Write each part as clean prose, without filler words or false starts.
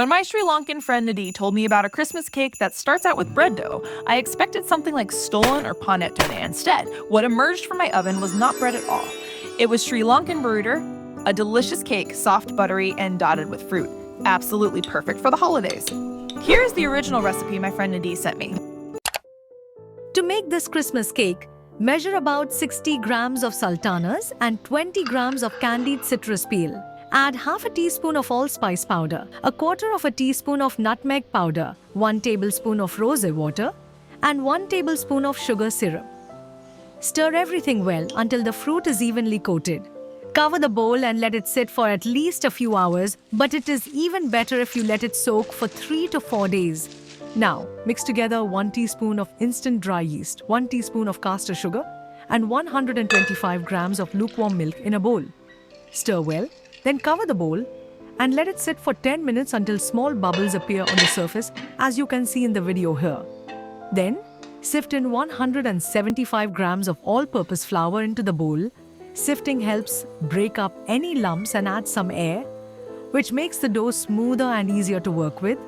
When my Sri Lankan friend Nadee told me about a Christmas cake that starts out with bread dough, I expected something like stollen or panettone. Instead, what emerged from my oven was not bread at all. It was Sri Lankan Breudher, a delicious cake, soft, buttery, and dotted with fruit. Absolutely perfect for the holidays. Here's the original recipe my friend Nadee sent me. To make this Christmas cake, measure about 60 grams of sultanas and 20 grams of candied citrus peel. Add half a teaspoon of allspice powder, a quarter of a teaspoon of nutmeg powder, 1 tablespoon of rose water, and 1 tablespoon of sugar syrup. Stir everything well until the fruit is evenly coated. Cover the bowl and let it sit for at least a few hours, but it is even better if you let it soak for 3 to 4 days. Now, mix together 1 teaspoon of instant dry yeast, 1 teaspoon of caster sugar, and 125 grams of lukewarm milk in a bowl. Stir well, then cover the bowl and let it sit for 10 minutes until small bubbles appear on the surface, as you can see in the video here. Then, sift in 175 grams of all-purpose flour into the bowl. Sifting helps break up any lumps and add some air, which makes the dough smoother and easier to work with.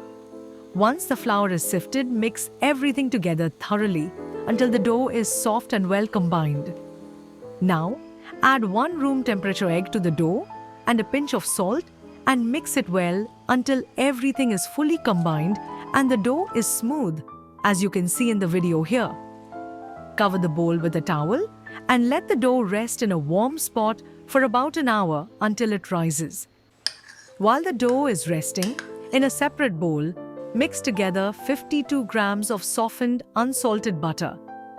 Once the flour is sifted, mix everything together thoroughly until the dough is soft and well combined. Now, add 1 room temperature egg to the dough and a pinch of salt and mix it well until everything is fully combined and the dough is smooth, as you can see in the video here. Cover the bowl with a towel and let the dough rest in a warm spot for about an hour until it rises. While the dough is resting, in a separate bowl, mix together 52 grams of softened unsalted butter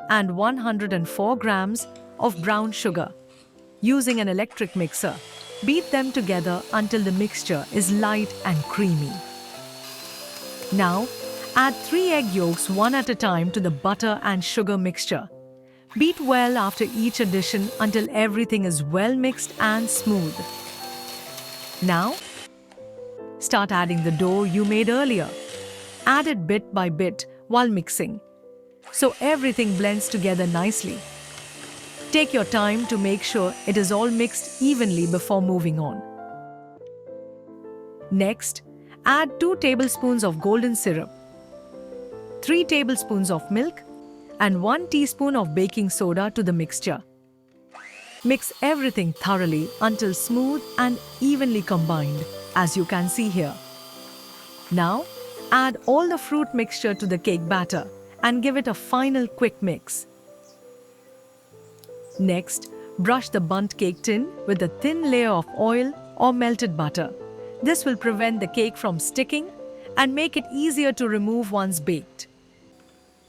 and 104 grams of brown sugar. Using an electric mixer, beat them together until the mixture is light and creamy. Now, add 3 egg yolks one at a time to the butter and sugar mixture. Beat well after each addition until everything is well mixed and smooth. Now, start adding the dough you made earlier. Add it bit by bit while mixing, so everything blends together nicely. Take your time to make sure it is all mixed evenly before moving on. Next, add 2 tablespoons of golden syrup, 3 tablespoons of milk, and 1 teaspoon of baking soda to the mixture. Mix everything thoroughly until smooth and evenly combined, as you can see here. Now, add all the fruit mixture to the cake batter and give it a final quick mix. Next, brush the bundt cake tin with a thin layer of oil or melted butter. This will prevent the cake from sticking and make it easier to remove once baked.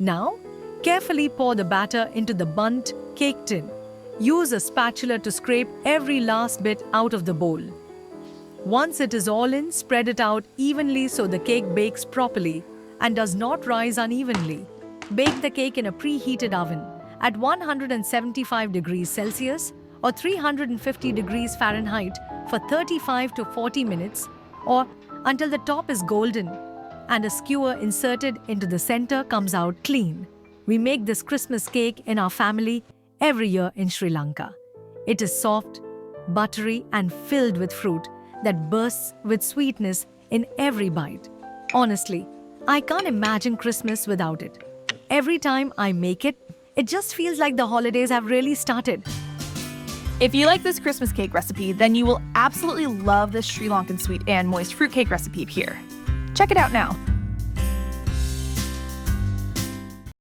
Now, carefully pour the batter into the bundt cake tin. Use a spatula to scrape every last bit out of the bowl. Once it is all in, spread it out evenly so the cake bakes properly and does not rise unevenly. Bake the cake in a preheated oven at 175 degrees Celsius or 350 degrees Fahrenheit for 35 to 40 minutes or until the top is golden and a skewer inserted into the center comes out clean. We make this Christmas cake in our family every year in Sri Lanka. It is soft, buttery, and filled with fruit that bursts with sweetness in every bite. Honestly, I can't imagine Christmas without it. Every time I make it, it just feels like the holidays have really started. If you like this Christmas cake recipe, then you will absolutely love this Sri Lankan sweet and moist fruit cake recipe here. Check it out now.